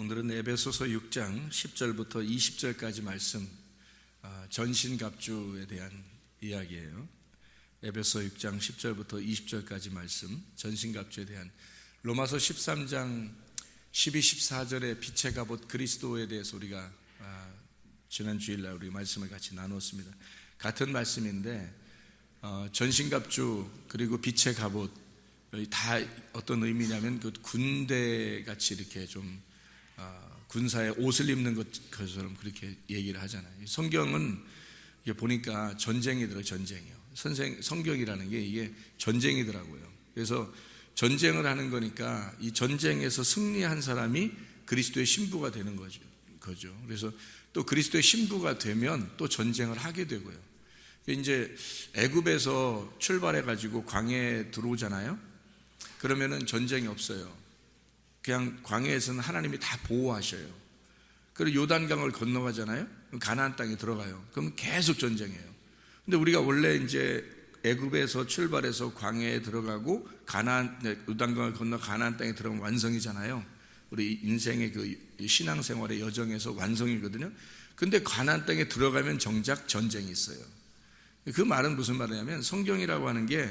오늘은 에베소서 6장 10절부터 20절까지 말씀, 전신갑주에 대한 이야기예요. 에베소 6장 10절부터 20절까지 말씀, 전신갑주에 대한. 로마서 13장 12, 14절에 빛의 갑옷 그리스도에 대해서 우리가 지난 주일날 우리 말씀을 같이 나눴습니다. 같은 말씀인데 전신갑주 그리고 빛의 갑옷 다 어떤 의미냐면 그 군대 같이 이렇게 좀 군사의 옷을 입는 것처럼 그렇게 얘기를 하잖아요. 성경은 이게 보니까 전쟁이더라고요. 전쟁이요. 성경이라는 게 이게 전쟁이더라고요. 그래서 전쟁을 하는 거니까 이 전쟁에서 승리한 사람이 그리스도의 신부가 되는 거죠. 그래서 또 그리스도의 신부가 되면 또 전쟁을 하게 되고요. 이제 애굽에서 출발해 가지고 광야에 들어오잖아요. 그러면은 전쟁이 없어요. 그냥 광야에서는 하나님이 다 보호하셔요. 그리고 요단강을 건너가잖아요. 가나안 땅에 들어가요. 그럼 계속 전쟁이에요. 근데 우리가 원래 이제 애굽에서 출발해서 광야에 들어가고 요단강을 건너 가나안 땅에 들어가면 완성이잖아요. 우리 인생의 그 신앙생활의 여정에서 완성이거든요. 근데 가나안 땅에 들어가면 정작 전쟁이 있어요. 그 말은 무슨 말이냐면 성경이라고 하는 게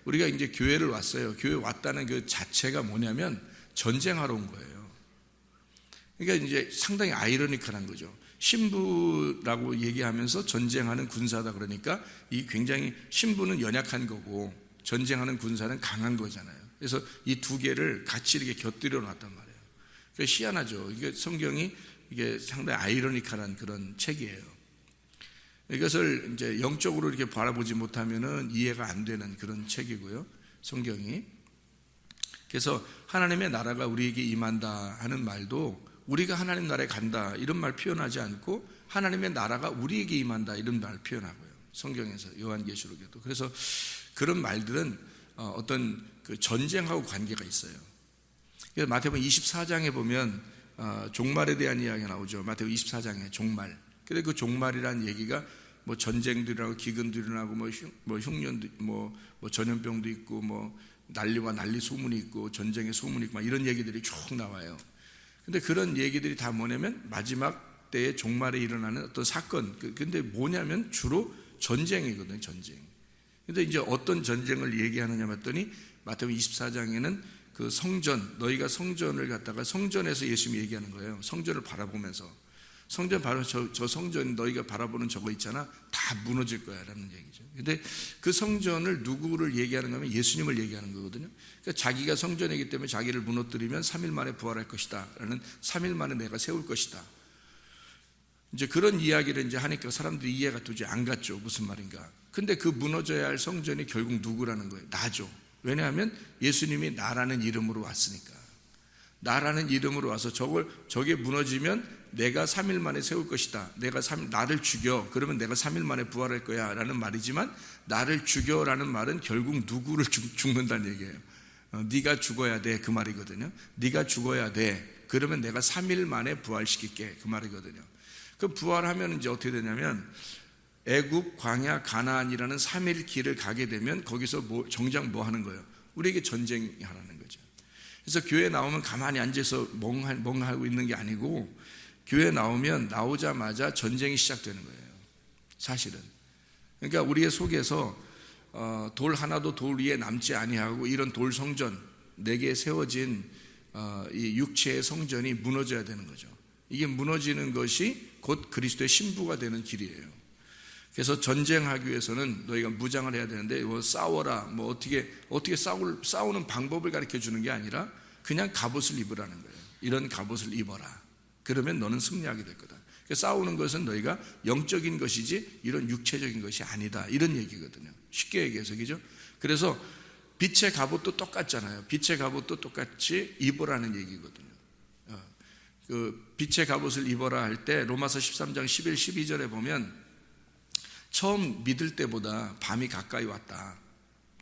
우리가 이제 교회를 왔어요. 교회 왔다는 그 자체가 뭐냐면 전쟁하러 온 거예요. 그러니까 이제 상당히 아이러니컬한 거죠. 신부라고 얘기하면서 전쟁하는 군사다 그러니까 이 굉장히 신부는 연약한 거고 전쟁하는 군사는 강한 거잖아요. 그래서 이 두 개를 같이 이렇게 곁들여 놨단 말이에요. 그러니까 희한하죠. 이게 성경이 이게 상당히 아이러니컬한 그런 책이에요. 이것을 이제 영적으로 이렇게 바라보지 못하면은 이해가 안 되는 그런 책이고요. 성경이. 그래서 하나님의 나라가 우리에게 임한다 하는 말도 우리가 하나님 나라에 간다 이런 말 표현하지 않고 하나님의 나라가 우리에게 임한다 이런 말 표현하고요. 성경에서 요한계시록에도. 그래서 그런 말들은 어떤 그 전쟁하고 관계가 있어요. 그래서 마태복음 24장에 보면 종말에 대한 이야기가 나오죠. 마태복음 24장에 종말. 그래서 그 종말이라는 얘기가 뭐 전쟁도 일어나고 기근도 일어나고 뭐 흉년도 뭐 전염병도 있고 뭐 난리와 난리 소문이 있고 전쟁의 소문이 있고 막 이런 얘기들이 쭉 나와요. 근데 그런 얘기들이 다 뭐냐면 마지막 때에 종말에 일어나는 어떤 사건. 근데 뭐냐면 주로 전쟁이거든요. 전쟁. 근데 이제 어떤 전쟁을 얘기하느냐 봤더니 마태복음 24장에는 그 성전, 너희가 성전을 갖다가 성전에서 예수님이 얘기하는 거예요. 성전을 바라보면서 성전 바로 저 성전 너희가 바라보는 저거 있잖아. 다 무너질 거야 라는 얘기죠. 근데 그 성전을 누구를 얘기하는 거면 예수님을 얘기하는 거거든요. 그러니까 자기가 성전이기 때문에 자기를 무너뜨리면 3일 만에 부활할 것이다 라는 3일 만에 내가 세울 것이다. 이제 그런 이야기를 이제 하니까 사람들이 이해가 도저히 안 갔죠. 무슨 말인가. 근데 그 무너져야 할 성전이 결국 누구라는 거예요? 나죠. 왜냐하면 예수님이 나라는 이름으로 왔으니까. 나라는 이름으로 와서 저게 무너지면 내가 3일 만에 세울 것이다. 나를 죽여. 그러면 내가 3일 만에 부활할 거야 라는 말이지만 나를 죽여라는 말은 결국 누구를 죽는다는 얘기예요. 네가 죽어야 돼 그 말이거든요. 네가 죽어야 돼. 그러면 내가 3일 만에 부활시킬게 그 말이거든요. 그 부활하면 이제 어떻게 되냐면 애굽, 광야, 가나안이라는 3일 길을 가게 되면 거기서 정작 뭐 하는 거예요? 우리에게 전쟁하라는 거죠. 그래서 교회 나오면 가만히 앉아서 멍하고 있는 게 아니고 교회 나오자마자 전쟁이 시작되는 거예요. 사실은. 그러니까 우리의 속에서 돌 하나도 돌 위에 남지 아니하고 이런 돌 성전 내게 세워진 이 육체의 성전이 무너져야 되는 거죠. 이게 무너지는 것이 곧 그리스도의 신부가 되는 길이에요. 그래서 전쟁하기 위해서는 너희가 무장을 해야 되는데 뭐 싸워라 뭐 어떻게 싸우는 방법을 가르쳐 주는 게 아니라 그냥 갑옷을 입으라는 거예요. 이런 갑옷을 입어라. 그러면 너는 승리하게 될 거다. 그러니까 싸우는 것은 너희가 영적인 것이지 이런 육체적인 것이 아니다. 이런 얘기거든요. 쉽게 얘기해서 그죠? 그래서 빛의 갑옷도 똑같잖아요. 빛의 갑옷도 똑같이 입으라는 얘기거든요. 그 빛의 갑옷을 입어라 할 때 로마서 13장 11, 12절에 보면 처음 믿을 때보다 밤이 가까이 왔다.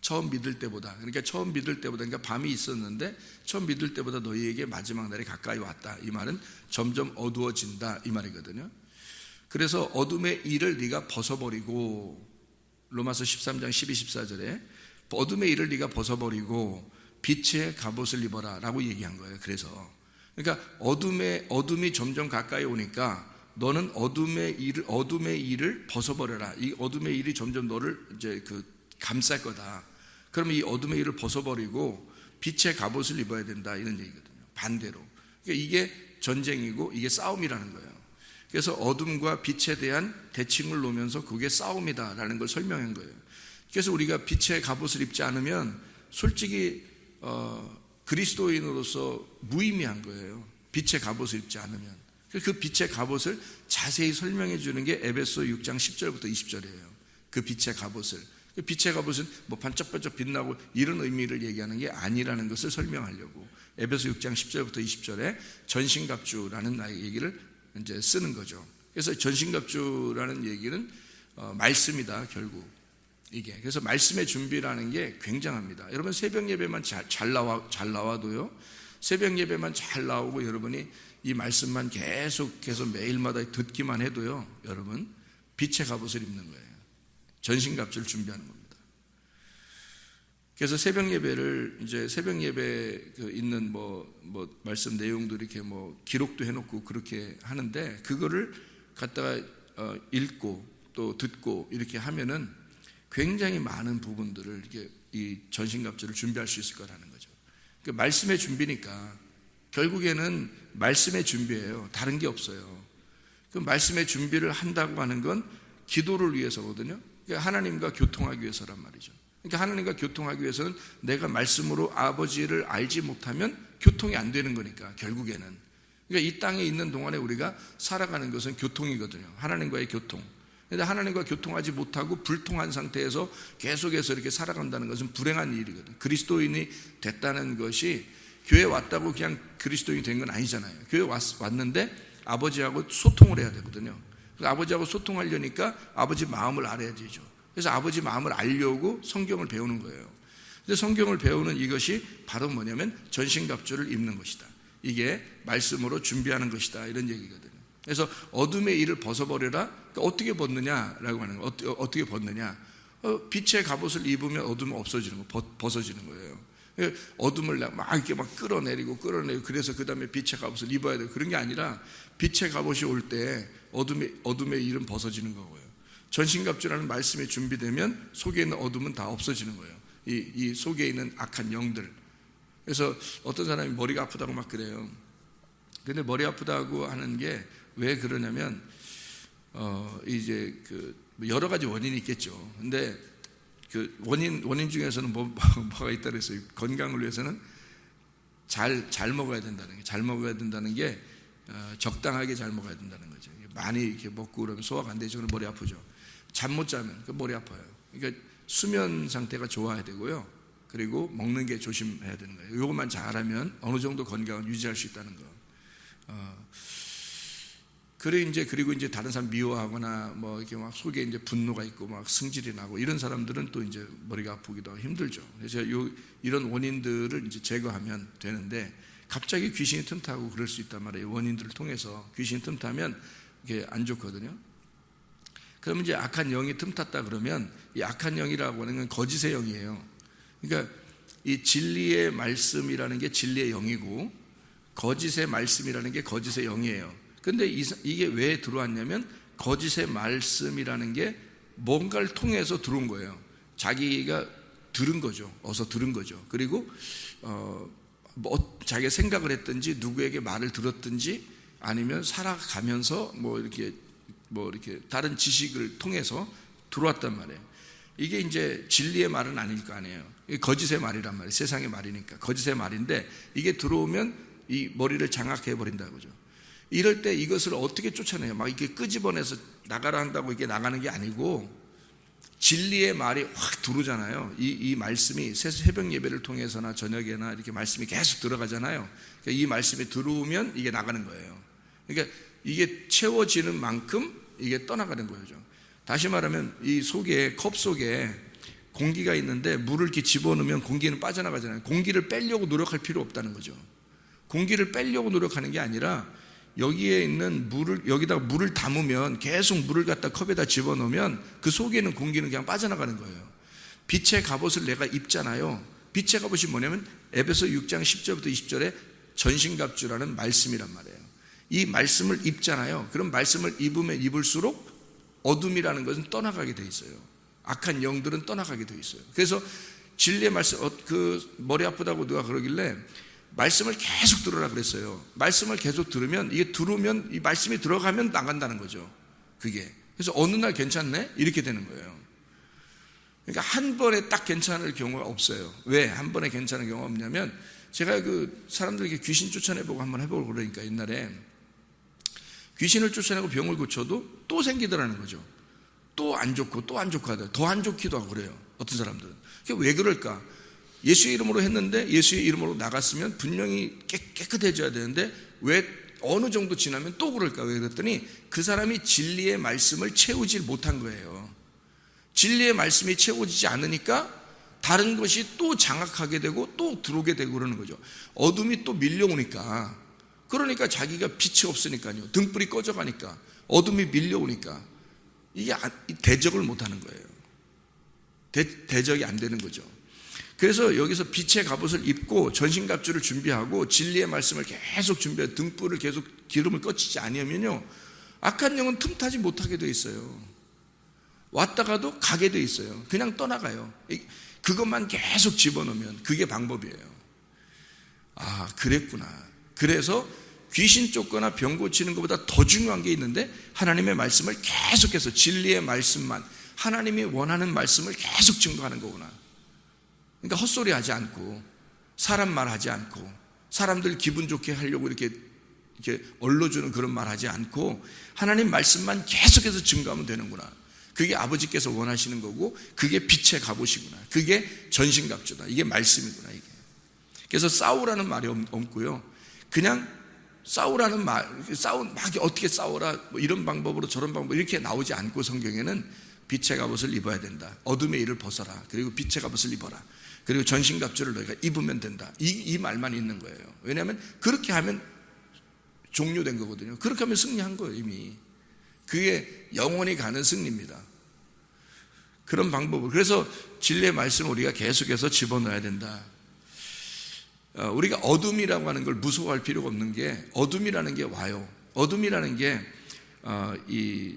처음 믿을 때보다 그러니까 밤이 있었는데 처음 믿을 때보다 너희에게 마지막 날이 가까이 왔다. 이 말은 점점 어두워진다 이 말이거든요. 그래서 어둠의 일을 네가 벗어버리고 로마서 13장 12, 14절에 어둠의 일을 네가 벗어버리고 빛의 갑옷을 입어라 라고 얘기한 거예요. 그래서 그러니까 어둠이 점점 가까이 오니까 너는 어둠의 일을 벗어버려라. 이 어둠의 일이 점점 너를 이제 감쌀 거다. 그러면 이 어둠의 일을 벗어버리고 빛의 갑옷을 입어야 된다, 이런 얘기거든요. 반대로. 그러니까 이게 전쟁이고 이게 싸움이라는 거예요. 그래서 어둠과 빛에 대한 대칭을 놓으면서 그게 싸움이다라는 걸 설명한 거예요. 그래서 우리가 빛의 갑옷을 입지 않으면 솔직히 그리스도인으로서 무의미한 거예요. 빛의 갑옷을 입지 않으면. 그 빛의 갑옷을 자세히 설명해 주는 게 에베소 6장 10절부터 20절이에요. 그 빛의 갑옷을. 그 빛의 갑옷은 뭐 반짝반짝 빛나고 이런 의미를 얘기하는 게 아니라는 것을 설명하려고 에베소 6장 10절부터 20절에 전신갑주라는 얘기를 이제 쓰는 거죠. 그래서 전신갑주라는 얘기는 말씀이다, 결국. 이게. 그래서 말씀의 준비라는 게 굉장합니다. 여러분 새벽 예배만 잘 나와도요. 새벽 예배만 잘 나오고 여러분이 이 말씀만 계속해서 매일마다 듣기만 해도요. 여러분 빛의 갑옷을 입는 거예요. 전신갑주를 준비하는 겁니다. 그래서 새벽 예배를 이제 새벽 예배 있는 말씀 내용도 이렇게 기록도 해놓고 그렇게 하는데 그거를 갖다가 읽고 또 듣고 이렇게 하면은 굉장히 많은 부분들을 이렇게 이 전신갑주를 준비할 수 있을 거라는 거죠. 그 말씀의 준비니까 결국에는 말씀의 준비예요. 다른 게 없어요. 그 말씀의 준비를 한다고 하는 건 기도를 위해서거든요. 그러니까 하나님과 교통하기 위해서란 말이죠. 그러니까 하나님과 교통하기 위해서는 내가 말씀으로 아버지를 알지 못하면 교통이 안 되는 거니까 결국에는. 그러니까 이 땅에 있는 동안에 우리가 살아가는 것은 교통이거든요. 하나님과의 교통. 그런데 하나님과 교통하지 못하고 불통한 상태에서 계속해서 이렇게 살아간다는 것은 불행한 일이거든요. 그리스도인이 됐다는 것이 교회 왔다고 그냥 그리스도인이 된 건 아니잖아요. 교회 왔는데 아버지하고 소통을 해야 되거든요. 아버지하고 소통하려니까 아버지 마음을 알아야 되죠. 그래서 아버지 마음을 알려고 성경을 배우는 거예요. 근데 성경을 배우는 이것이 바로 뭐냐면 전신갑주를 입는 것이다. 이게 말씀으로 준비하는 것이다, 이런 얘기거든요. 그래서 어둠의 일을 벗어버려라. 그러니까 어떻게 벗느냐라고 하는 거예요. 어떻게 벗느냐? 빛의 갑옷을 입으면 어둠이 없어지는 거, 벗어지는 거예요. 어둠을 막 이렇게 막 끌어내리고 그래서 그 다음에 빛의 갑옷을 입어야 돼요. 그런 게 아니라 빛의 갑옷이 올 때 어둠의 일은 벗어지는 거고요. 전신갑주라는 말씀이 준비되면 속에 있는 어둠은 다 없어지는 거예요. 이 속에 있는 악한 영들. 그래서 어떤 사람이 머리가 아프다고 막 그래요. 근데 머리 아프다고 하는 게 왜 그러냐면 이제 여러 가지 원인이 있겠죠. 근데 그 원인 중에서는 뭐가 있다 그랬어요. 건강을 위해서는 잘 먹어야 된다는 게, 잘 먹어야 된다는 게 적당하게 잘 먹어야 된다는 거죠. 많이 이렇게 먹고 그러면 소화가 안 되죠. 그럼 머리 아프죠. 잠 못 자면 머리 아파요. 그러니까 수면 상태가 좋아야 되고요. 그리고 먹는 게 조심해야 되는 거예요. 이것만 잘하면 어느 정도 건강을 유지할 수 있다는 거. 그리고 이제 다른 사람 미워하거나 이렇게 막 속에 이제 분노가 있고 막 승질이 나고 이런 사람들은 또 이제 머리가 아프기도 힘들죠. 그래서 이런 원인들을 이제 제거하면 되는데 갑자기 귀신이 틈타고 그럴 수 있단 말이에요. 원인들을 통해서 귀신이 틈타면 이게 안 좋거든요. 그러면 이제 악한 영이 틈탔다 그러면 이 악한 영이라고 하는 건 거짓의 영이에요. 그러니까 이 진리의 말씀이라는 게 진리의 영이고 거짓의 말씀이라는 게 거짓의 영이에요. 근데 이게 왜 들어왔냐면 거짓의 말씀이라는 게 뭔가를 통해서 들어온 거예요. 자기가 들은 거죠. 어서 들은 거죠. 그리고 자기가 생각을 했든지 누구에게 말을 들었든지 아니면 살아가면서 이렇게 다른 지식을 통해서 들어왔단 말이에요. 이게 이제 진리의 말은 아닐 거 아니에요. 거짓의 말이란 말이에요. 세상의 말이니까 거짓의 말인데 이게 들어오면 이 머리를 장악해 버린다고죠. 이럴 때 이것을 어떻게 쫓아내요? 막 이렇게 끄집어내서 나가라 한다고 이게 나가는 게 아니고 진리의 말이 확 들어오잖아요. 이 말씀이 새벽 예배를 통해서나 저녁에나 이렇게 말씀이 계속 들어가잖아요. 그러니까 이 말씀이 들어오면 이게 나가는 거예요. 그러니까 이게 채워지는 만큼 이게 떠나가는 거죠. 다시 말하면 이 속에 컵 속에 공기가 있는데 물을 이렇게 집어넣으면 공기는 빠져나가잖아요. 공기를 빼려고 노력할 필요 없다는 거죠. 공기를 빼려고 노력하는 게 아니라 여기에 있는 여기다가 물을 담으면 계속 물을 갖다 컵에다 집어넣으면 그 속에 있는 공기는 그냥 빠져나가는 거예요. 빛의 갑옷을 내가 입잖아요. 빛의 갑옷이 뭐냐면 에베소 6장 10절부터 20절에 전신갑주라는 말씀이란 말이에요. 이 말씀을 입잖아요. 그럼 말씀을 입으면 입을수록 어둠이라는 것은 떠나가게 돼 있어요. 악한 영들은 떠나가게 돼 있어요. 그래서 진리의 말씀, 머리 아프다고 누가 그러길래 말씀을 계속 들으라 그랬어요. 말씀을 계속 들으면, 이게 들으면, 이 말씀이 들어가면 나간다는 거죠. 그게. 그래서 어느 날 괜찮네? 이렇게 되는 거예요. 그러니까 한 번에 딱 괜찮을 경우가 없어요. 왜 한 번에 괜찮은 경우가 없냐면, 제가 사람들에게 귀신 쫓아내보고 한번 해보고 그러니까 옛날에 귀신을 쫓아내고 병을 고쳐도 또 생기더라는 거죠. 또 안 좋고 또 안 좋고 하더라고요. 더 안 좋기도 하고 그래요. 어떤 사람들은. 그게 왜 그럴까? 예수의 이름으로 했는데 예수의 이름으로 나갔으면 분명히 깨끗해져야 되는데 왜 어느 정도 지나면 또 그럴까? 왜 그랬더니 그 사람이 진리의 말씀을 채우지 못한 거예요. 진리의 말씀이 채워지지 않으니까 다른 것이 또 장악하게 되고 또 들어오게 되고 그러는 거죠. 어둠이 또 밀려오니까, 그러니까 자기가 빛이 없으니까요. 등불이 꺼져가니까, 어둠이 밀려오니까 이게 대적을 못하는 거예요. 대적이 안 되는 거죠. 그래서 여기서 빛의 갑옷을 입고 전신갑주를 준비하고 진리의 말씀을 계속 준비하고 등불을 계속 기름을 꺼치지 아니하면요, 악한 영은 틈타지 못하게 돼 있어요. 왔다가도 가게 돼 있어요. 그냥 떠나가요. 그것만 계속 집어넣으면 그게 방법이에요. 아, 그랬구나. 그래서 귀신 쫓거나 병 고치는 것보다 더 중요한 게 있는데, 하나님의 말씀을 계속해서 진리의 말씀만, 하나님이 원하는 말씀을 계속 증거하는 거구나. 그러니까 헛소리 하지 않고, 사람 말 하지 않고, 사람들 기분 좋게 하려고 이렇게 얼러주는 그런 말 하지 않고, 하나님 말씀만 계속해서 증거하면 되는구나. 그게 아버지께서 원하시는 거고, 그게 빛의 갑옷이구나. 그게 전신갑주다. 이게 말씀이구나, 이게. 그래서 싸우라는 말이 없고요. 그냥 싸우라는 말, 막 어떻게 싸워라, 뭐 이런 방법으로 저런 방법 이렇게 나오지 않고 성경에는 빛의 갑옷을 입어야 된다. 어둠의 일을 벗어라. 그리고 빛의 갑옷을 입어라. 그리고 전신갑주를 너희가 입으면 된다. 이 말만 있는 거예요. 왜냐하면 그렇게 하면 종료된 거거든요. 그렇게 하면 승리한 거예요, 이미. 그게 영원히 가는 승리입니다. 그런 방법을. 그래서 진리의 말씀을 우리가 계속해서 집어넣어야 된다. 우리가 어둠이라고 하는 걸 무서워할 필요가 없는 게, 어둠이라는 게 와요. 어둠이라는 게 이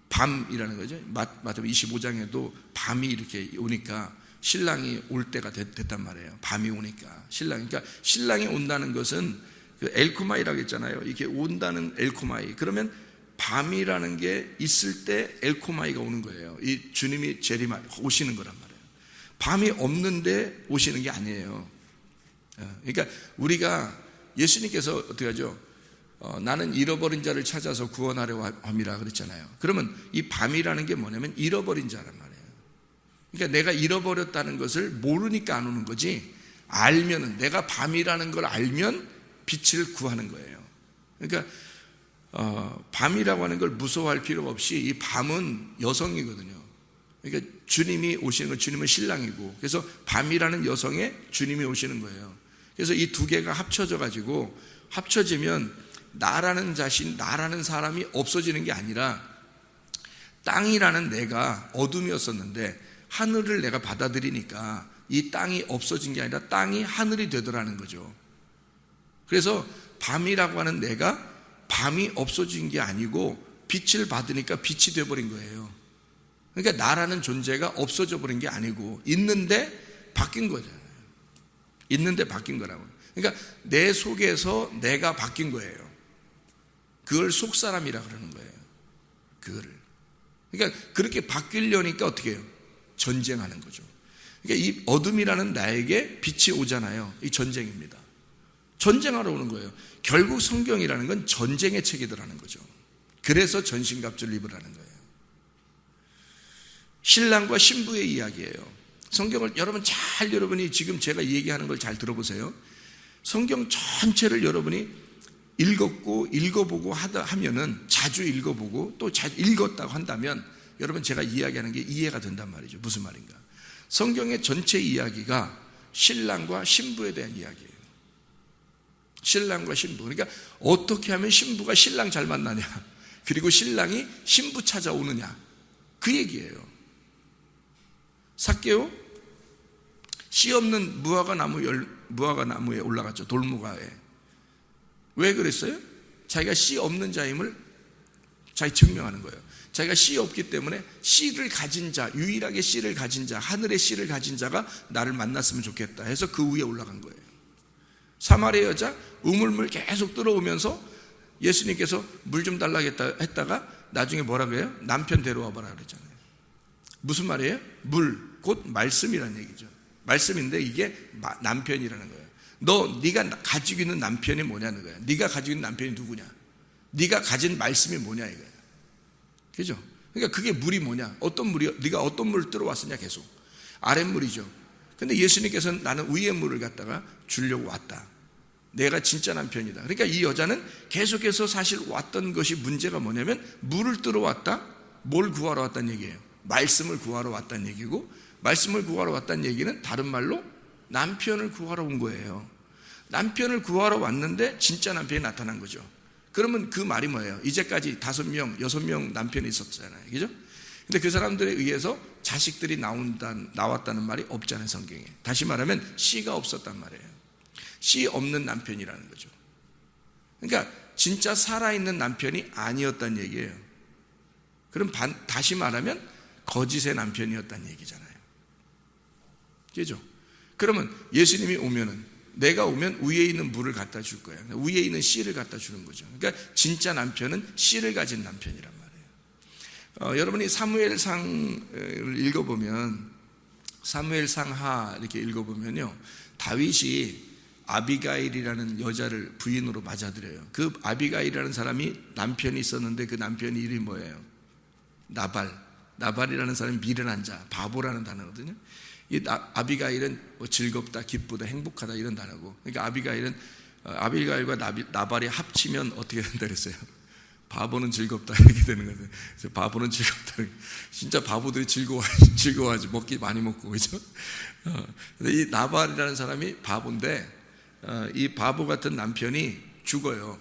밤이라는 거죠. 마태복음 25장에도 밤이 이렇게 오니까 신랑이 올 때가 됐단 말이에요. 밤이 오니까 그러니까 신랑이 온다는 것은 그 엘코마이라고 했잖아요. 이렇게 온다는 엘코마이. 그러면 밤이라는 게 있을 때 엘코마이가 오는 거예요. 이 주님이 재림하 오시는 거란 말이에요. 밤이 없는데 오시는 게 아니에요. 그러니까 우리가, 예수님께서 어떻게 하죠? 나는 잃어버린 자를 찾아서 구원하려 함이라 그랬잖아요. 그러면 이 밤이라는 게 뭐냐면 잃어버린 자란 말이에요. 그러니까 내가 잃어버렸다는 것을 모르니까 안 오는 거지, 알면은, 내가 밤이라는 걸 알면 빛을 구하는 거예요. 그러니까 밤이라고 하는 걸 무서워할 필요가 없이, 이 밤은 여성이거든요. 그러니까 주님이 오시는 건, 주님은 신랑이고, 그래서 밤이라는 여성에 주님이 오시는 거예요. 그래서 이 두 개가 합쳐지면 나라는 자신, 나라는 사람이 없어지는 게 아니라, 땅이라는 내가 어둠이었었는데 하늘을 내가 받아들이니까 이 땅이 없어진 게 아니라 땅이 하늘이 되더라는 거죠. 그래서 밤이라고 하는 내가 밤이 없어진 게 아니고 빛을 받으니까 빛이 되어버린 거예요. 그러니까 나라는 존재가 없어져 버린 게 아니고 있는데 바뀐 거잖아요. 있는데 바뀐 거라고. 그러니까 내 속에서 내가 바뀐 거예요. 그걸 속사람이라 그러는 거예요. 그거를. 그러니까 그렇게 바뀌려니까 어떻게 해요? 전쟁하는 거죠. 그러니까 이 어둠이라는 나에게 빛이 오잖아요. 이 전쟁입니다. 전쟁하러 오는 거예요. 결국 성경이라는 건 전쟁의 책이더라는 거죠. 그래서 전신갑주를 입으라는 거예요. 신랑과 신부의 이야기예요. 성경을 여러분이 지금 제가 얘기하는 걸 잘 들어보세요. 성경 전체를 여러분이 읽어보고 하면은, 자주 읽어보고 또 자주 읽었다고 한다면 여러분 제가 이야기하는 게 이해가 된단 말이죠. 무슨 말인가? 성경의 전체 이야기가 신랑과 신부에 대한 이야기예요. 신랑과 신부. 그러니까 어떻게 하면 신부가 신랑 잘 만나냐, 그리고 신랑이 신부 찾아오느냐, 그 얘기예요. 삭개오, 씨 없는 무화과 나무에 올라갔죠. 돌무화에. 왜 그랬어요? 자기가 씨 없는 자임을 자기 증명하는 거예요. 자기가 씨 없기 때문에 씨를 가진 자, 유일하게 씨를 가진 자, 하늘의 씨를 가진 자가 나를 만났으면 좋겠다 해서 그 위에 올라간 거예요. 사마리아 여자 우물물 계속 들어오면서 예수님께서 물 좀 달라고 했다가 나중에 뭐라고 해요? 남편 데려와 봐라 그랬잖아요. 무슨 말이에요? 물, 곧 말씀이라는 얘기죠. 말씀인데 이게 남편이라는 거예요. 네가 가지고 있는 남편이 뭐냐는 거야. 네가 가지고 있는 남편이 누구냐? 네가 가진 말씀이 뭐냐 이거야. 그죠? 그러니까 그게 물이 뭐냐? 어떤 물이요? 네가 어떤 물을 들어왔으냐 계속. 아랫물이죠. 근데 예수님께서는 나는 위의 물을 갖다가 주려고 왔다. 내가 진짜 남편이다. 그러니까 이 여자는 계속해서 사실 왔던 것이 문제가 뭐냐면 물을 뜨러 왔다. 뭘 구하러 왔다는 얘기예요? 말씀을 구하러 왔다는 얘기고, 말씀을 구하러 왔다는 얘기는 다른 말로 남편을 구하러 온 거예요. 남편을 구하러 왔는데 진짜 남편이 나타난 거죠. 그러면 그 말이 뭐예요? 이제까지 5명, 6명 남편이 있었잖아요. 그죠? 근데 그 사람들에 의해서 자식들이 나왔다는 말이 없잖아요, 성경에. 다시 말하면 씨가 없었단 말이에요. 씨 없는 남편이라는 거죠. 그러니까 진짜 살아있는 남편이 아니었단 얘기예요. 그럼 다시 말하면 거짓의 남편이었단 얘기잖아요. 그죠? 그러면 예수님이 오면은, 내가 오면 위에 있는 물을 갖다 줄 거야. 위에 있는 씨를 갖다 주는 거죠. 그러니까 진짜 남편은 씨를 가진 남편이란 말이에요. 여러분이 사무엘상을 읽어보면, 사무엘상하 이렇게 읽어보면요, 다윗이 아비가일이라는 여자를 부인으로 맞아들여요. 그 아비가일이라는 사람이 남편이 있었는데 그 남편이 이름이 뭐예요? 나발이라는 사람이 미련한 자, 바보라는 단어거든요. 이 아비가일은 뭐 즐겁다, 기쁘다, 행복하다 이런 단어고, 그러니까 아비가일과 나발이 합치면 어떻게 된다 그랬어요? 바보는 즐겁다 이렇게 되는 거예요. 그래서 바보는 즐겁다. 진짜 바보들이 즐거워하지. 많이 먹고, 그죠? 근데 이 나발이라는 사람이 바보인데, 이 바보 같은 남편이 죽어요.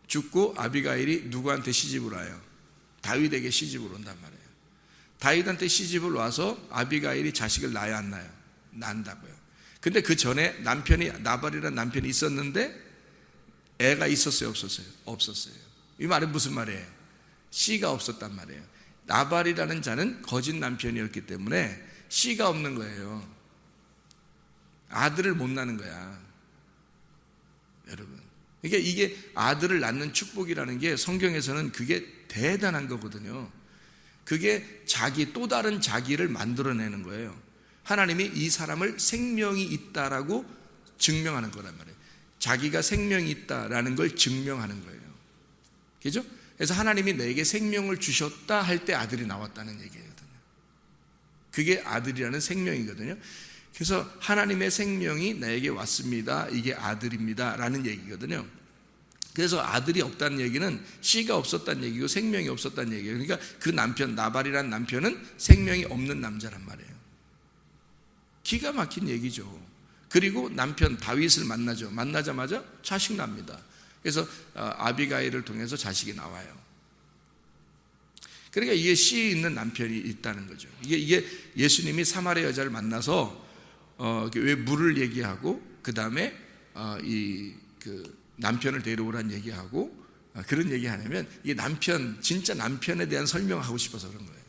죽고 아비가일이 누구한테 시집을 와요? 다윗에게 시집을 온단 말이에요. 다윗한테 시집을 와서 아비가일이 자식을 낳아야 안 낳아요? 낳는다고요. 근데 그 전에 나발이라는 남편이 있었는데 애가 있었어요, 없었어요? 없었어요. 이 말은 무슨 말이에요? 씨가 없었단 말이에요. 나발이라는 자는 거짓 남편이었기 때문에 씨가 없는 거예요. 아들을 못 낳는 거야, 여러분. 그러니까 이게 아들을 낳는 축복이라는 게 성경에서는 그게 대단한 거거든요. 그게 또 다른 자기를 만들어내는 거예요. 하나님이 이 사람을 생명이 있다라고 증명하는 거란 말이에요. 자기가 생명이 있다라는 걸 증명하는 거예요. 그죠? 그래서 하나님이 내게 생명을 주셨다 할 때 아들이 나왔다는 얘기거든요. 그게 아들이라는 생명이거든요. 그래서 하나님의 생명이 나에게 왔습니다. 이게 아들입니다 라는 얘기거든요. 그래서 아들이 없다는 얘기는 씨가 없었다는 얘기고 생명이 없었다는 얘기예요. 그러니까 그 남편, 나발이라는 남편은 생명이 없는 남자란 말이에요. 기가 막힌 얘기죠. 그리고 남편 다윗을 만나죠. 만나자마자 자식 납니다. 그래서 아비가일을 통해서 자식이 나와요. 그러니까 이게 씨 있는 남편이 있다는 거죠. 이게 예수님이 사마리아 여자를 만나서 왜 물을 얘기하고 그 다음에 남편을 데려오라는 얘기하고 그런 얘기 하냐면, 이게 진짜 남편에 대한 설명하고 싶어서 그런 거예요.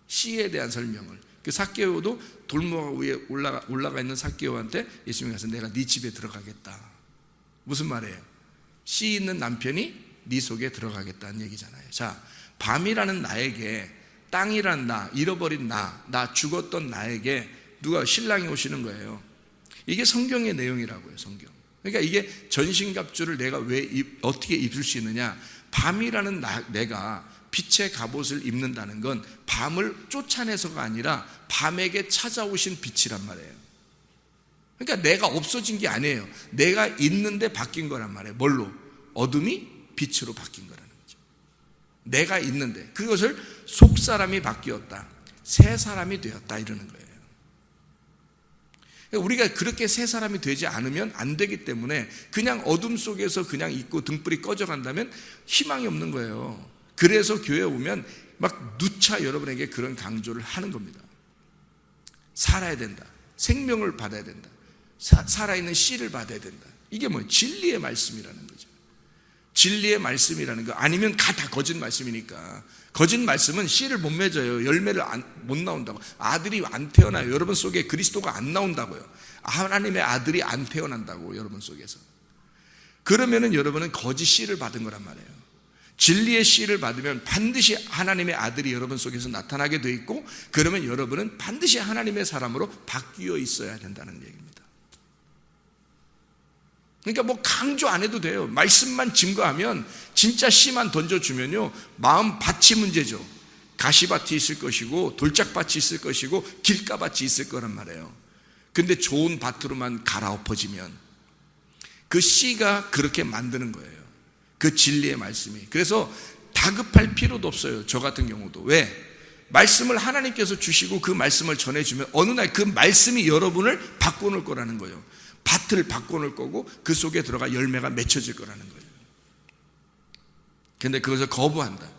씨에 대한 설명을. 그 삭개오도 돌무화 위에 올라가 있는 삭개오한테 예수님이 가서 내가 네 집에 들어가겠다. 무슨 말이에요? 씨 있는 남편이 네 속에 들어가겠다는 얘기잖아요. 자, 밤이라는 나에게, 땅이란 나, 잃어버린 나 죽었던 나에게 누가 신랑이 오시는 거예요. 이게 성경의 내용이라고요, 성경. 그러니까 이게 전신갑주를 내가 어떻게 입을 수 있느냐? 밤이라는 내가 빛의 갑옷을 입는다는 건 밤을 쫓아내서가 아니라 밤에게 찾아오신 빛이란 말이에요. 그러니까 내가 없어진 게 아니에요. 내가 있는데 바뀐 거란 말이에요. 뭘로? 어둠이 빛으로 바뀐 거라는 거죠. 내가 있는데 그것을 속사람이 바뀌었다, 새 사람이 되었다 이러는 거예요. 우리가 그렇게 새 사람이 되지 않으면 안 되기 때문에 그냥 어둠 속에서 그냥 있고 등불이 꺼져 간다면 희망이 없는 거예요. 그래서 교회 오면 막 누차 여러분에게 그런 강조를 하는 겁니다. 살아야 된다, 생명을 받아야 된다, 살아있는 씨를 받아야 된다. 이게 뭐예요? 진리의 말씀이라는 거죠. 진리의 말씀이라는 거. 아니면 다 거짓 말씀이니까. 거짓 말씀은 씨를 못 맺어요. 열매를 못 나온다고. 아들이 안 태어나요. 여러분 속에 그리스도가 안 나온다고요. 하나님의 아들이 안 태어난다고, 여러분 속에서. 그러면은 여러분은 거짓 씨를 받은 거란 말이에요. 진리의 씨를 받으면 반드시 하나님의 아들이 여러분 속에서 나타나게 돼 있고, 그러면 여러분은 반드시 하나님의 사람으로 바뀌어 있어야 된다는 얘기입니다. 그러니까 뭐 강조 안 해도 돼요. 말씀만 증거하면, 진짜 씨만 던져주면요, 마음 밭이 문제죠. 가시밭이 있을 것이고 돌짝밭이 있을 것이고 길가밭이 있을 거란 말이에요. 근데 좋은 밭으로만 갈아엎어지면 그 씨가 그렇게 만드는 거예요. 그 진리의 말씀이. 그래서 다급할 필요도 없어요. 저 같은 경우도. 왜? 말씀을 하나님께서 주시고 그 말씀을 전해주면 어느 날 그 말씀이 여러분을 바꿔놓을 거라는 거예요. 밭을 바꿔놓을 거고 그 속에 들어가 열매가 맺혀질 거라는 거예요. 근데 그것을 거부한다.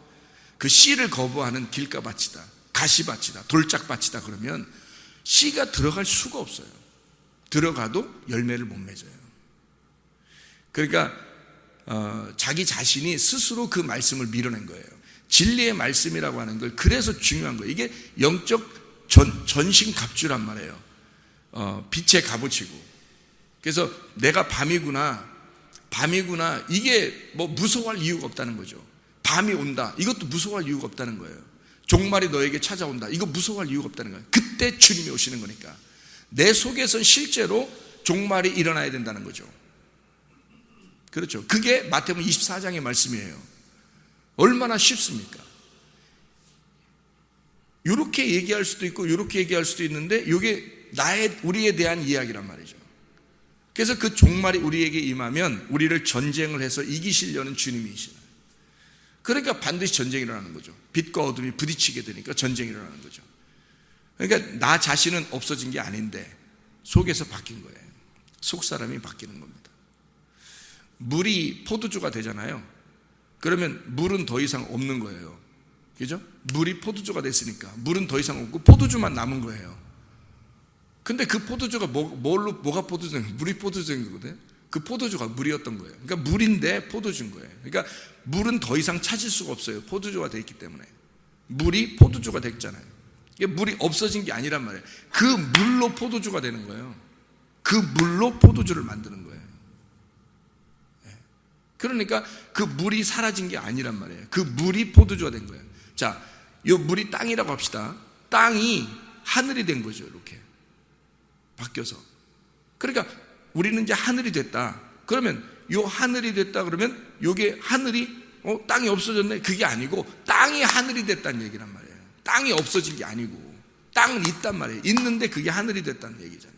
그 씨를 거부하는 길가밭이다, 가시밭이다, 돌짝밭이다 그러면 씨가 들어갈 수가 없어요. 들어가도 열매를 못 맺어요. 그러니까 자기 자신이 스스로 그 말씀을 밀어낸 거예요. 진리의 말씀이라고 하는 걸, 그래서 중요한 거예요. 이게 영적 전신갑주란 말이에요. 빛의 갑옷이고. 그래서 내가 밤이구나 이게 뭐 무서워할 이유가 없다는 거죠. 밤이 온다, 이것도 무서워할 이유가 없다는 거예요. 종말이 너에게 찾아온다, 이거 무서워할 이유가 없다는 거예요. 그때 주님이 오시는 거니까. 내 속에선 실제로 종말이 일어나야 된다는 거죠. 그렇죠. 그게 마태복음 24장의 말씀이에요. 얼마나 쉽습니까? 이렇게 얘기할 수도 있고 이렇게 얘기할 수도 있는데, 이게 우리에 대한 이야기란 말이죠. 그래서 그 종말이 우리에게 임하면 우리를 전쟁을 해서 이기시려는 주님이시나요. 그러니까 반드시 전쟁이 일어나는 거죠. 빛과 어둠이 부딪히게 되니까 전쟁이 일어나는 거죠. 그러니까 나 자신은 없어진 게 아닌데 속에서 바뀐 거예요. 속 사람이 바뀌는 겁니다. 물이 포도주가 되잖아요. 그러면 물은 더 이상 없는 거예요. 그죠? 물이 포도주가 됐으니까 물은 더 이상 없고 포도주만 남은 거예요. 근데 그 포도주가 뭐가 포도주인 거예요? 물이 포도주인 거거든요. 그 포도주가 물이었던 거예요. 그러니까 물인데 포도주인 거예요. 그러니까 물은 더 이상 찾을 수가 없어요. 포도주가 되어 있기 때문에. 물이 포도주가 됐잖아요. 이게 물이 없어진 게 아니란 말이에요. 그 물로 포도주가 되는 거예요. 그 물로 포도주를 만드는 거예요. 그러니까 그 물이 사라진 게 아니란 말이에요. 그 물이 포도주가 된 거예요. 자, 이 물이 땅이라고 합시다. 땅이 하늘이 된 거죠. 이렇게 바뀌어서. 그러니까 우리는 이제 하늘이 됐다. 그러면 요 하늘이 됐다 그러면 요게 하늘이 땅이 없어졌네, 그게 아니고 땅이 하늘이 됐다는 얘기란 말이에요. 땅이 없어진 게 아니고 땅은 있단 말이에요. 있는데 그게 하늘이 됐다는 얘기잖아요.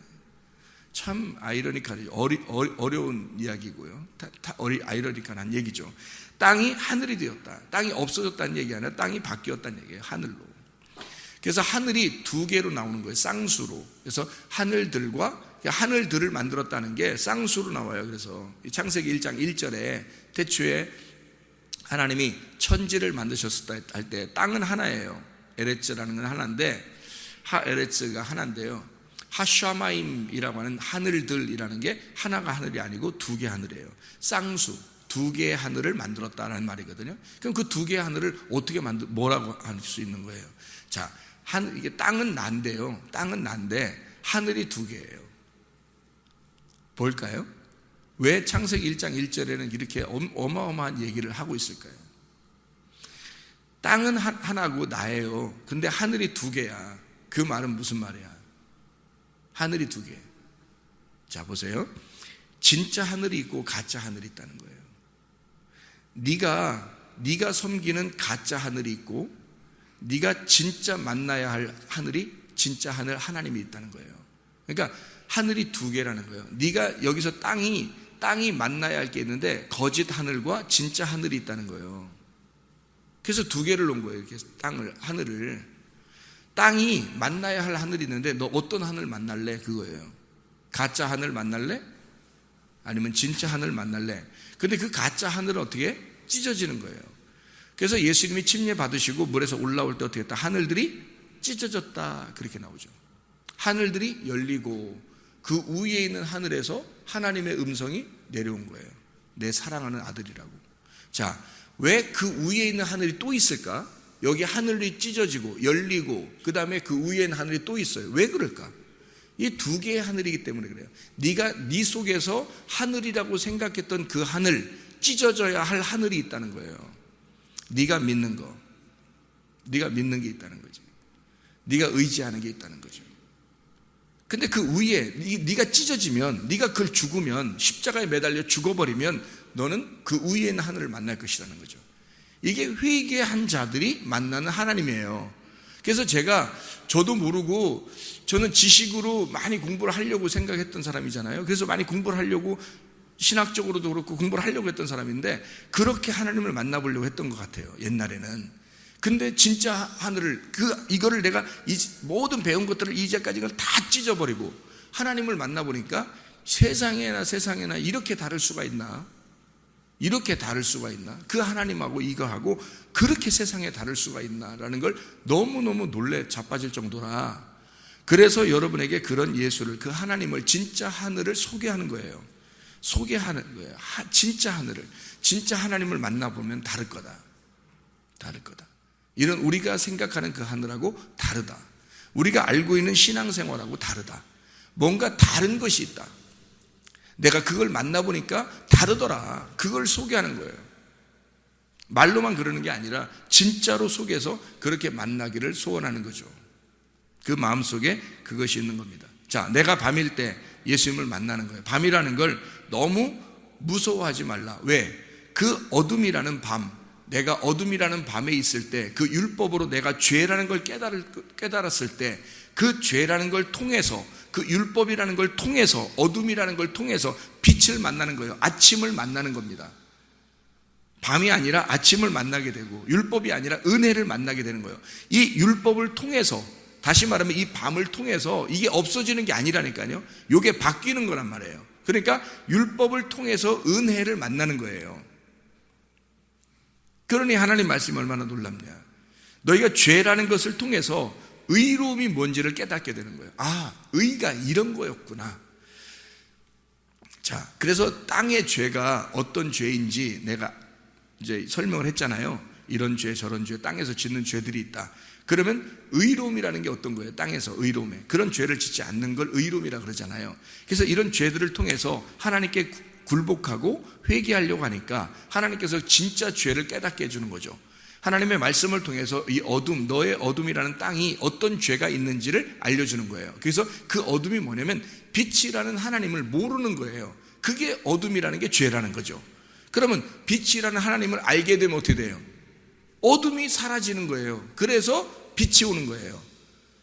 참 아이러니컬하죠. 어려운 이야기고요. 아이러니컬한 얘기죠. 땅이 하늘이 되었다. 땅이 없어졌다는 얘기 아니라 땅이 바뀌었다는 얘기예요. 하늘로. 그래서 하늘이 두 개로 나오는 거예요. 쌍수로. 그래서 하늘들을 만들었다는 게 쌍수로 나와요. 그래서 창세기 1장 1절에 태초에 하나님이 천지를 만드셨을 때 할 때 땅은 하나예요. 에레츠라는 건 하나인데, 하에레츠가 하나인데요. 하샤마임이라고 하는 하늘들이라는 게 하나가 하늘이 아니고 두 개 하늘이에요. 쌍수, 두 개의 하늘을 만들었다는 말이거든요. 그럼 그 두 개의 하늘을 어떻게 뭐라고 할 수 있는 거예요? 자, 이게 땅은 난데요. 땅은 난데 하늘이 두 개예요. 뭘까요? 왜 창세기 1장 1절에는 이렇게 어마어마한 얘기를 하고 있을까요? 땅은 하나고 나예요. 근데 하늘이 두 개야. 그 말은 무슨 말이야? 하늘이 두 개. 자, 보세요. 진짜 하늘이 있고 가짜 하늘이 있다는 거예요. 네가 섬기는 가짜 하늘이 있고 네가 진짜 만나야 할 하늘이, 진짜 하늘 하나님이 있다는 거예요. 그러니까 하늘이 두 개라는 거예요. 네가 여기서 땅이 만나야 할 게 있는데 거짓 하늘과 진짜 하늘이 있다는 거예요. 그래서 두 개를 놓은 거예요. 이렇게 하늘을. 땅이 만나야 할 하늘이 있는데 너 어떤 하늘 만날래? 그거예요. 가짜 하늘 만날래? 아니면 진짜 하늘 만날래? 근데 그 가짜 하늘은 어떻게? 찢어지는 거예요. 그래서 예수님이 침례 받으시고 물에서 올라올 때 어떻게 했다? 하늘들이 찢어졌다, 그렇게 나오죠. 하늘들이 열리고 그 위에 있는 하늘에서 하나님의 음성이 내려온 거예요. 내 사랑하는 아들이라고. 자, 왜 그 위에 있는 하늘이 또 있을까? 여기 하늘이 찢어지고 열리고 그 다음에 그 위에 있는 하늘이 또 있어요. 왜 그럴까? 이 두 개의 하늘이기 때문에 그래요. 네 속에서 하늘이라고 생각했던 그 하늘, 찢어져야 할 하늘이 있다는 거예요. 네가 믿는 거, 네가 믿는 게 있다는 거죠. 네가 의지하는 게 있다는 거죠. 근데 그 위에 네가 찢어지면, 네가 그걸 죽으면, 십자가에 매달려 죽어버리면 너는 그 위에 있는 하늘을 만날 것이라는 거죠. 이게 회개한 자들이 만나는 하나님이에요. 그래서 저도 모르고 저는 지식으로 많이 공부를 하려고 생각했던 사람이잖아요. 그래서 많이 공부를 하려고, 신학적으로도 그렇고 공부를 하려고 했던 사람인데 그렇게 하나님을 만나보려고 했던 것 같아요, 옛날에는. 근데 진짜 하늘을, 이거를 내가 모든 배운 것들을 이제까지 다 찢어버리고 하나님을 만나보니까 세상에나 이렇게 다를 수가 있나? 이렇게 다를 수가 있나? 그 하나님하고 이거하고 그렇게 세상에 다를 수가 있나라는 걸 너무너무 놀래 자빠질 정도라. 그래서 여러분에게 그런 예수를, 그 하나님을, 진짜 하늘을 소개하는 거예요. 소개하는 거예요. 진짜 하늘을, 진짜 하나님을 만나보면 다를 거다. 다를 거다. 이런 우리가 생각하는 그 하늘하고 다르다. 우리가 알고 있는 신앙생활하고 다르다. 뭔가 다른 것이 있다. 내가 그걸 만나보니까 다르더라. 그걸 소개하는 거예요. 말로만 그러는 게 아니라 진짜로 속에서 그렇게 만나기를 소원하는 거죠. 그 마음속에 그것이 있는 겁니다. 자, 내가 밤일 때 예수님을 만나는 거예요. 밤이라는 걸 너무 무서워하지 말라. 왜? 그 어둠이라는 밤, 내가 어둠이라는 밤에 있을 때, 그 율법으로 내가 죄라는 걸 깨달았을 때, 그 죄라는 걸 통해서, 그 율법이라는 걸 통해서, 어둠이라는 걸 통해서 빛을 만나는 거예요. 아침을 만나는 겁니다. 밤이 아니라 아침을 만나게 되고, 율법이 아니라 은혜를 만나게 되는 거예요. 이 율법을 통해서, 다시 말하면 이 밤을 통해서, 이게 없어지는 게 아니라니까요. 이게 바뀌는 거란 말이에요. 그러니까 율법을 통해서 은혜를 만나는 거예요. 그러니 하나님 말씀이 얼마나 놀랍냐. 너희가 죄라는 것을 통해서 의로움이 뭔지를 깨닫게 되는 거예요. 아, 의가 이런 거였구나. 자, 그래서 땅의 죄가 어떤 죄인지 내가 이제 설명을 했잖아요. 이런 죄 저런 죄, 땅에서 짓는 죄들이 있다. 그러면 의로움이라는 게 어떤 거예요? 땅에서 의로움에, 그런 죄를 짓지 않는 걸 의로움이라 그러잖아요. 그래서 이런 죄들을 통해서 하나님께 굴복하고 회개하려고 하니까 하나님께서 진짜 죄를 깨닫게 해주는 거죠. 하나님의 말씀을 통해서 이 어둠, 너의 어둠이라는 땅이 어떤 죄가 있는지를 알려주는 거예요. 그래서 그 어둠이 뭐냐면 빛이라는 하나님을 모르는 거예요. 그게 어둠이라는 게 죄라는 거죠. 그러면 빛이라는 하나님을 알게 되면 어떻게 돼요? 어둠이 사라지는 거예요. 그래서 빛이 오는 거예요.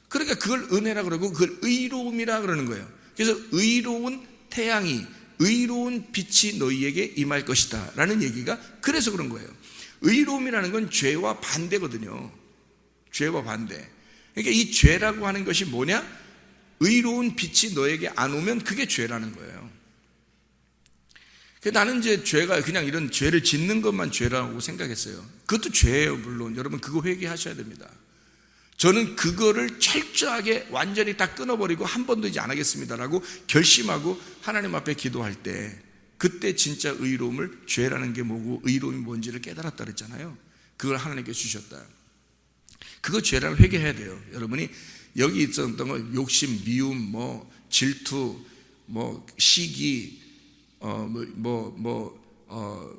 그러니까 그걸 은혜라 그러고 그걸 의로움이라 그러는 거예요. 그래서 의로운 태양이, 의로운 빛이 너희에게 임할 것이다 라는 얘기가 그래서 그런 거예요. 의로움이라는 건 죄와 반대거든요. 죄와 반대. 그러니까 이 죄라고 하는 것이 뭐냐? 의로운 빛이 너에게 안 오면 그게 죄라는 거예요. 나는 이제 죄가 그냥 이런 죄를 짓는 것만 죄라고 생각했어요. 그것도 죄예요. 물론 여러분 그거 회개하셔야 됩니다. 저는 그거를 철저하게 완전히 다 끊어버리고 한 번도 이제 안 하겠습니다라고 결심하고 하나님 앞에 기도할 때, 그때 진짜 의로움을, 죄라는 게 뭐고 의로움이 뭔지를 깨달았다 그랬잖아요. 그걸 하나님께 주셨다. 그거 죄라는 회개해야 돼요. 여러분이 여기 있었던 거 욕심, 미움, 뭐 질투, 뭐 시기,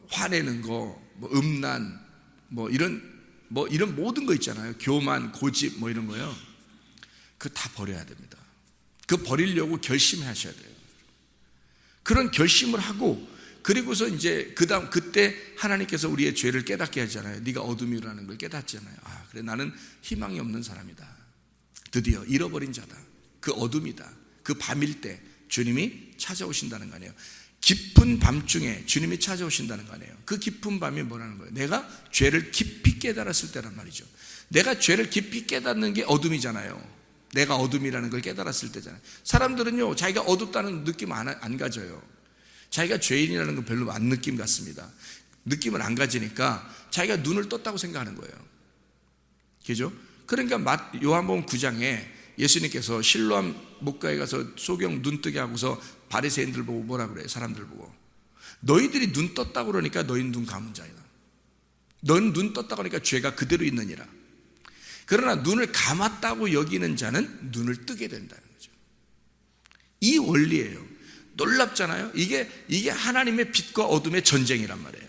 화내는 거, 뭐 음란, 뭐 이런 모든 거 있잖아요. 교만, 고집, 뭐 이런 거요. 그거 다 버려야 됩니다. 그거 버리려고 결심하셔야 돼요. 그런 결심을 하고, 그리고서 이제 그때 하나님께서 우리의 죄를 깨닫게 하잖아요. 네가 어둠이라는 걸 깨닫잖아요. 아, 그래, 나는 희망이 없는 사람이다. 드디어 잃어버린 자다. 그 어둠이다. 그 밤일 때 주님이 찾아오신다는 거 아니에요. 깊은 밤중에 주님이 찾아오신다는 거 아니에요. 그 깊은 밤이 뭐라는 거예요? 내가 죄를 깊이 깨달았을 때란 말이죠. 내가 죄를 깊이 깨닫는 게 어둠이잖아요. 내가 어둠이라는 걸 깨달았을 때잖아요. 사람들은요, 자기가 어둡다는 느낌 안 가져요. 자기가 죄인이라는 건 별로 안 느낌 같습니다. 느낌을 안 가지니까 자기가 눈을 떴다고 생각하는 거예요. 그죠? 그러니까 요한복음 9장에 예수님께서 실로암 목가에 가서 소경 눈뜨게 하고서 바리새인들 보고 뭐라 그래요? 사람들 보고 너희들이 눈 떴다고 그러니까 너희는 눈 감은 자이다. 넌 눈 떴다고 하니까 죄가 그대로 있느니라. 그러나 눈을 감았다고 여기는 자는 눈을 뜨게 된다는 거죠. 이 원리예요. 놀랍잖아요. 이게 하나님의 빛과 어둠의 전쟁이란 말이에요.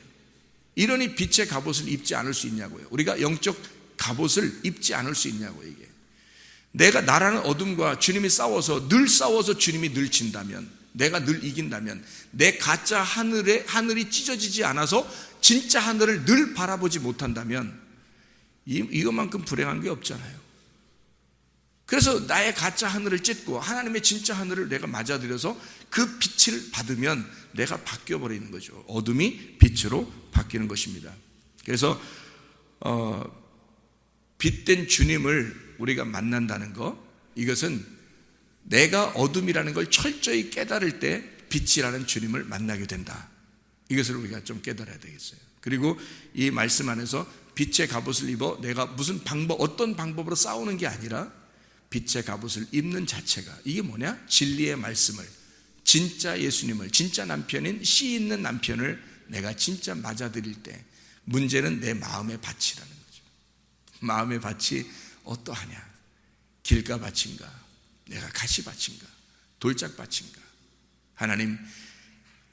이러니 빛의 갑옷을 입지 않을 수 있냐고요. 우리가 영적 갑옷을 입지 않을 수 있냐고요. 이게 내가 나라는 어둠과 주님이 싸워서 주님이 늘 진다면, 내가 늘 이긴다면, 내 가짜 하늘이 찢어지지 않아서 진짜 하늘을 늘 바라보지 못한다면 이것만큼 불행한 게 없잖아요. 그래서 나의 가짜 하늘을 찢고 하나님의 진짜 하늘을 내가 맞아들여서 그 빛을 받으면 내가 바뀌어버리는 거죠. 어둠이 빛으로 바뀌는 것입니다. 그래서 빛된 주님을 우리가 만난다는 것, 이것은 내가 어둠이라는 걸 철저히 깨달을 때 빛이라는 주님을 만나게 된다. 이것을 우리가 좀 깨달아야 되겠어요. 그리고 이 말씀 안에서 빛의 갑옷을 입어 내가 어떤 방법으로 싸우는 게 아니라 빛의 갑옷을 입는 자체가, 이게 뭐냐? 진리의 말씀을, 진짜 예수님을, 진짜 남편인 씨 있는 남편을 내가 진짜 맞아들일 때, 문제는 내 마음의 밭이라는 거죠. 마음의 밭이 어떠하냐? 길가밭인가? 내가 가시밭인가? 돌짝밭인가? 하나님,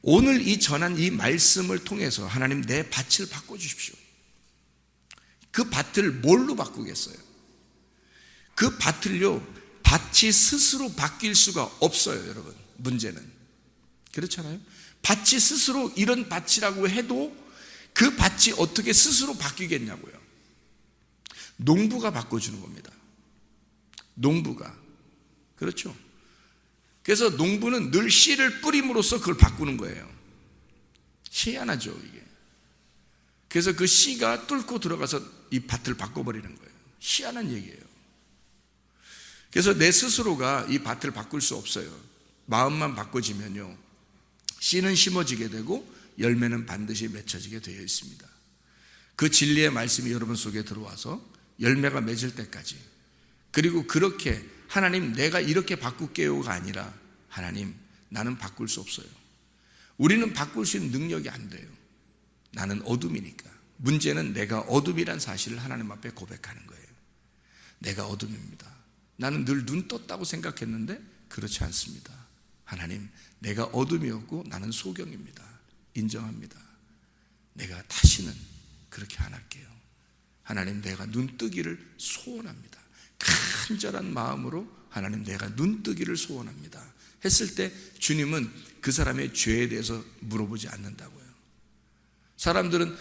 오늘 이 전한 이 말씀을 통해서 하나님 내 밭을 바꿔주십시오. 그 밭을 뭘로 바꾸겠어요? 그 밭을요, 밭이 스스로 바뀔 수가 없어요. 여러분, 문제는 그렇잖아요. 밭이 스스로 이런 밭이라고 해도 그 밭이 어떻게 스스로 바뀌겠냐고요. 농부가 바꿔주는 겁니다. 농부가. 그렇죠. 그래서 농부는 늘 씨를 뿌림으로써 그걸 바꾸는 거예요. 희한하죠, 이게. 그래서 그 씨가 뚫고 들어가서 이 밭을 바꿔버리는 거예요. 희한한 얘기예요. 그래서 내 스스로가 이 밭을 바꿀 수 없어요. 마음만 바꿔지면요, 씨는 심어지게 되고 열매는 반드시 맺혀지게 되어 있습니다. 그 진리의 말씀이 여러분 속에 들어와서 열매가 맺을 때까지, 그리고 그렇게 하나님 내가 이렇게 바꿀게요가 아니라 하나님 나는 바꿀 수 없어요. 우리는 바꿀 수 있는 능력이 안 돼요. 나는 어둠이니까. 문제는 내가 어둠이란 사실을 하나님 앞에 고백하는 거예요. 내가 어둠입니다. 나는 늘 눈 떴다고 생각했는데 그렇지 않습니다. 하나님, 내가 어둠이었고 나는 소경입니다. 인정합니다. 내가 다시는 그렇게 안 할게요. 하나님, 내가 눈 뜨기를 소원합니다. 간절한 마음으로 하나님, 내가 눈 뜨기를 소원합니다 했을 때 주님은 그 사람의 죄에 대해서 물어보지 않는다고요. 사람들은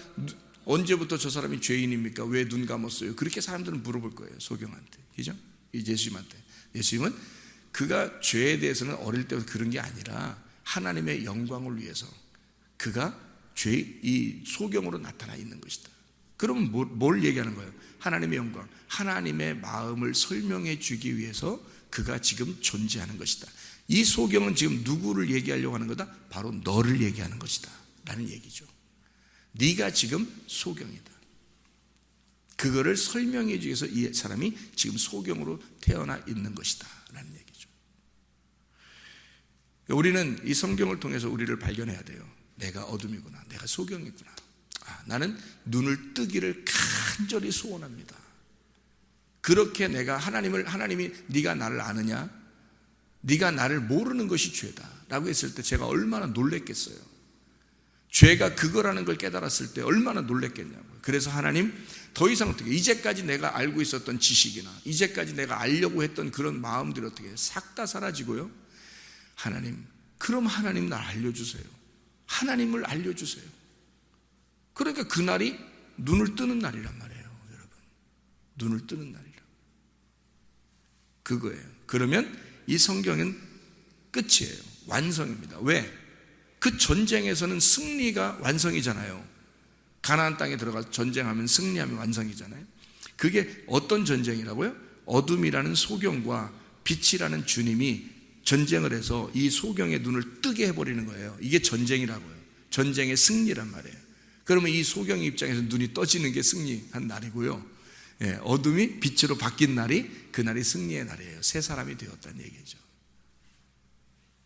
언제부터 저 사람이 죄인입니까? 왜 눈 감았어요? 그렇게 사람들은 물어볼 거예요. 소경한테. 그죠? 예수님한테. 예수님은 그가 죄에 대해서는 어릴 때부터 그런 게 아니라 하나님의 영광을 위해서 그가 이 소경으로 나타나 있는 것이다. 그러면 뭘 얘기하는 거예요? 하나님의 영광, 하나님의 마음을 설명해 주기 위해서 그가 지금 존재하는 것이다. 이 소경은 지금 누구를 얘기하려고 하는 거다? 바로 너를 얘기하는 것이다 라는 얘기죠. 네가 지금 소경이다. 그거를 설명해 주기 위해서 이 사람이 지금 소경으로 태어나 있는 것이다 라는 얘기죠. 우리는 이 성경을 통해서 우리를 발견해야 돼요. 내가 어둠이구나, 내가 소경이구나. 나는 눈을 뜨기를 간절히 소원합니다. 그렇게 내가 하나님이 네가 나를 아느냐? 네가 나를 모르는 것이 죄다 라고 했을 때 제가 얼마나 놀랬겠어요. 죄가 그거라는 걸 깨달았을 때 얼마나 놀랬겠냐고요. 그래서 하나님, 더 이상 어떻게, 이제까지 내가 알고 있었던 지식이나 이제까지 내가 알려고 했던 그런 마음들이 어떻게 싹 다 사라지고요. 하나님, 그럼 하나님 날 알려주세요. 하나님을 알려주세요. 그러니까 그날이 눈을 뜨는 날이란 말이에요. 여러분, 눈을 뜨는 날이라. 그거예요. 그러면 이 성경은 끝이에요. 완성입니다. 왜? 그 전쟁에서는 승리가 완성이잖아요. 가나안 땅에 들어가서 전쟁하면 승리하면 완성이잖아요. 그게 어떤 전쟁이라고요? 어둠이라는 소경과 빛이라는 주님이 전쟁을 해서 이 소경의 눈을 뜨게 해버리는 거예요. 이게 전쟁이라고요. 전쟁의 승리란 말이에요. 그러면 이 소경의 입장에서 눈이 떠지는 게 승리한 날이고요. 어둠이 빛으로 바뀐 날이 그날이 승리의 날이에요. 새 사람이 되었다는 얘기죠.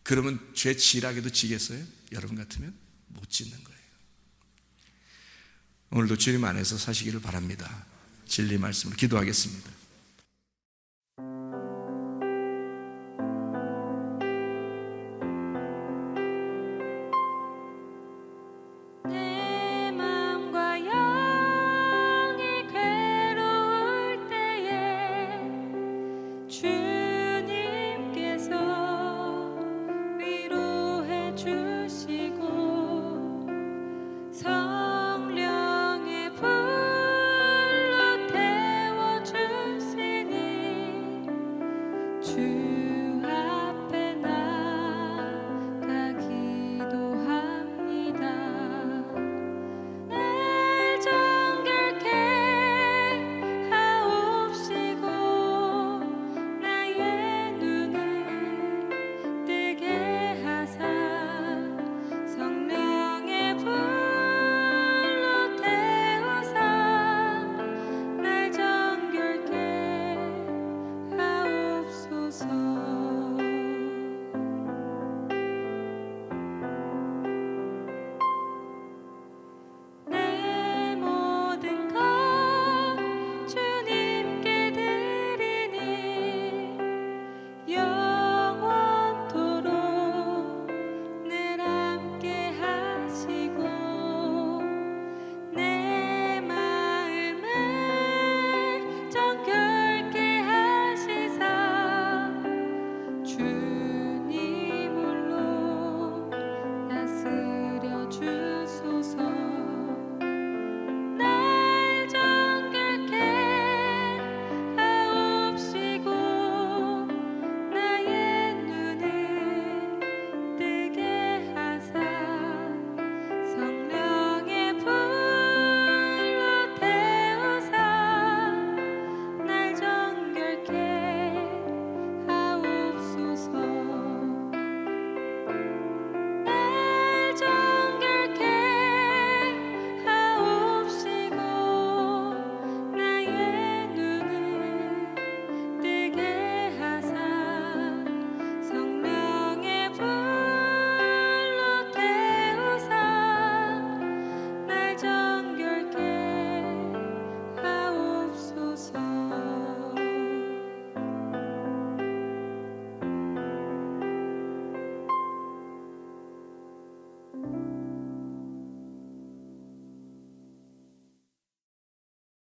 그러면 죄 지라게도 지겠어요? 여러분 같으면 못 짓는 거예요. 오늘도 주님 안에서 사시기를 바랍니다. 진리 말씀을 기도하겠습니다.